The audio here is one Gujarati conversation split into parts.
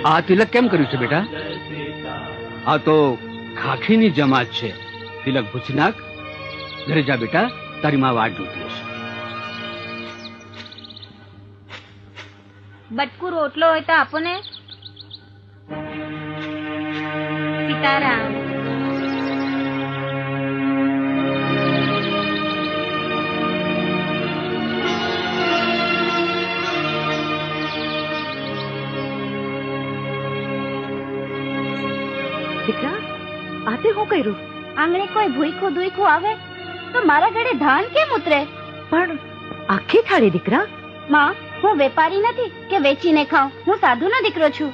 આ તિલક કેમ કર્યું છે બેટા? આ તો ખાખીની જમાત છે. તિલક ભૂંસી નાખ. ઘરે જા બેટા, તારી માં વાટ જોતી હશે. બટકું રોટલો હોય તો આપો ને. સીતારામ. દીકરા, આતે હું કર્યું? આંગણે કોઈ ભૂઈખું દુઈખું આવે તો મારા ગળે ધાન કેમ ઉતરે? પણ આખી થાળી દીકરા. માં, હું વેપારી નથી કે વેચીને ખાઉં. હું સાધુનો દીકરો છું.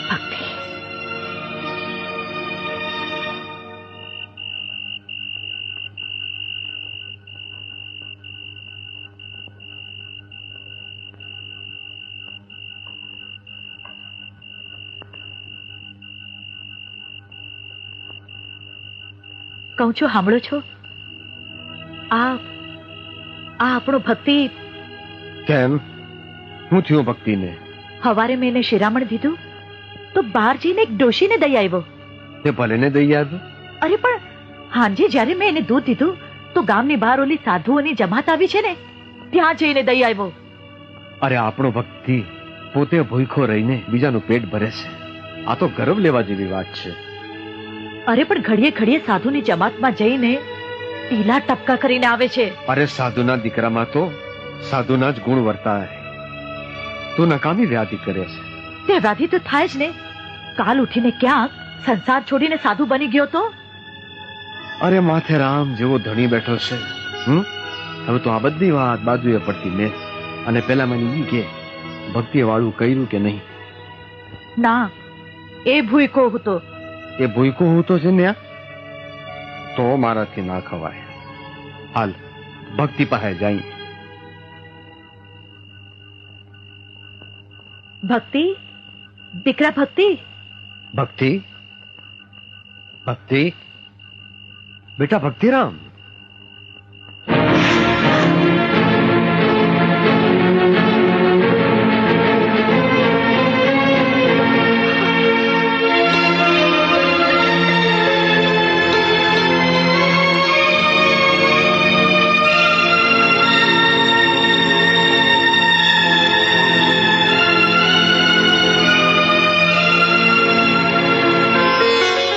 ભક્તિ. કહું છું, સાંભળો છો? આ આપણો ભક્તિ. કેમ? હું થયું ભક્તિને? હવારે મેં એને શિરામણ દીધું તો બહાર જઈને એક ડોશીને દઈ આવ્યો. તે ભલે ને દઈ આવ્યો. અરે પણ હાંજે જ્યારે મેં એને દૂધ દીધું તો ગામની બહાર ઓલી સાધુઓની જમાત આવી છે ને, ત્યાં જઈને દઈ આવ્યો. અરે આપણો ભક્તિ પોતે ભૂખો રહીને બીજાનું પેટ ભરે છે. આ તો ગર્વ લેવા જેવી વાત છે. અરે પણ ઘડીએ ઘડીએ સાધુની જમાતમાં જઈને ટીલા ટપકા કરીને આવે છે. અરે સાધુના દીકરામાં તો સાધુના જ ગુણ વર્તાય. તું નકામી વ્યાધિ કરે છે. તે વ્યાધિ તો થાય જ ને. કાલ ઉઠીને ક્યાંક સંસાર છોડીને સાધુ બની ગયો તો. અરે માથે રામ જેવો ધણી બેઠો છે. હવે તો આ બધી વાત બાજુએ પડતી મેં. અને પેલા મને ઈ કે ભક્તિએ વાળું કર્યું કે નહીં? ના, એ ભૂઈકો હતો. એ ભૂઈકો હું તો છે ને, તો મારાથી ના ખવાય. હાલ ભક્તિ પાસે જાય. ભક્તિ, દીકરા ભક્તિ. ભક્તિ, ભક્તિ, બેટા ભક્તિરામ.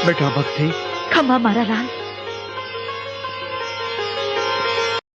બેટા ભક્તિ. ખમા મારા લાલ.